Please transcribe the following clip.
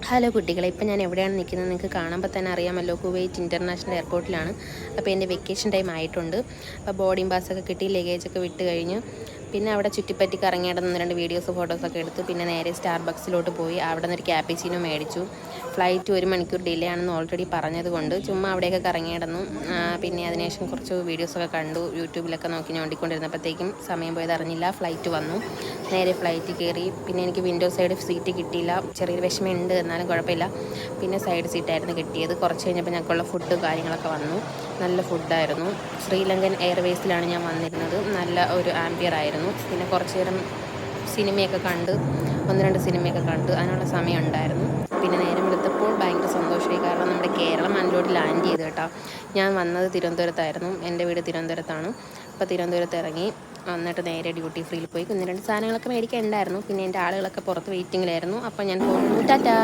Hello കുട്ടികളെ, ഇപ്പം ഞാൻ എവിടെയാണ് നിൽക്കുന്നത് നിങ്ങൾക്ക് കാണുമ്പോൾ തന്നെ അറിയാമല്ലോ. കുവൈറ്റ് ഇൻ്റർനാഷണൽ എയർപോർട്ടിലാണ്. അപ്പോൾ എൻ്റെ വെക്കേഷൻ ടൈം ആയിട്ടുണ്ട്. അപ്പോൾ ബോർഡിംഗ് പാസ്സൊക്കെ കിട്ടി, ലഗേജൊക്കെ വിട്ട് കഴിഞ്ഞ് പിന്നെ അവിടെ ചുറ്റിപ്പറ്റി കറങ്ങി നടന്ന് 2 വീഡിയോസ് ഫോട്ടോസൊക്കെ എടുത്തു. പിന്നെ നേരെ സ്റ്റാർബക്സിലോട്ട് പോയി. അവിടെ നിന്ന് ഒരു ക്യാപ്പിച്ചിനോ മേടിച്ചു. ഫ്ലൈറ്റ് 1 മണിക്കൂർ ഡിലേ ആണെന്ന് ഓൾറെഡി പറഞ്ഞതുകൊണ്ട് ചുമ്മാ അവിടെയൊക്കെ കറങ്ങി നടന്നു. പിന്നെ അതിനുശേഷം കുറച്ച് വീഡിയോസൊക്കെ കണ്ടു. യൂട്യൂബിലൊക്കെ നോക്കി ഞോണ്ടിക്കൊണ്ടിരുന്നപ്പോഴത്തേക്കും സമയം പോയത് അറിഞ്ഞില്ല. ഫ്ലൈറ്റ് വന്നു. നേരെ ഫ്ലൈറ്റ് കയറി. പിന്നെ എനിക്ക് വിൻഡോ സൈഡ് സീറ്റ് കിട്ടിയില്ല. ചെറിയൊരു വിഷമമുണ്ട്, എന്നാലും കുഴപ്പമില്ല. പിന്നെ സൈഡ് സീറ്റായിരുന്നു കിട്ടിയത്. കുറച്ച് കഴിഞ്ഞപ്പോൾ ഞങ്ങൾക്കുള്ള ഫുഡ് കാര്യങ്ങളൊക്കെ വന്നു. നല്ല ഫുഡായിരുന്നു. ശ്രീലങ്കൻ എയർവേസിലാണ് ഞാൻ വന്നിരുന്നത്. നല്ല ഒരു ആംബിയർ ആയിരുന്നു. പിന്നെ കുറച്ച് നേരം സിനിമയൊക്കെ കണ്ട് 1-2 സിനിമയൊക്കെ കണ്ട് അതിനുള്ള സമയം ഉണ്ടായിരുന്നു. പിന്നെ നേരം വെളുത്തപ്പോൾ ഭയങ്കര സന്തോഷമായി. കാരണം നമ്മുടെ കേരളം മണ്ണിലോട്ട് ലാൻഡ് ചെയ്തു കേട്ടോ. ഞാൻ വന്നത് തിരുവനന്തപുരത്തായിരുന്നു. എൻ്റെ വീട് തിരുവനന്തപുരത്താണ്. അപ്പോൾ തിരുവനന്തപുരത്ത് ഇറങ്ങി വന്നിട്ട് നേരെ ഡ്യൂട്ടി ഫ്രീയിൽ പോയി 1-2 സാധനങ്ങളൊക്കെ മേടിക്കാൻ ഉണ്ടായിരുന്നു. പിന്നെ എൻ്റെ ആളുകളൊക്കെ പുറത്ത് വെയിറ്റിങ്ങിലായിരുന്നു. അപ്പോൾ ഞാൻ പോകുന്നു. ടാറ്റാ.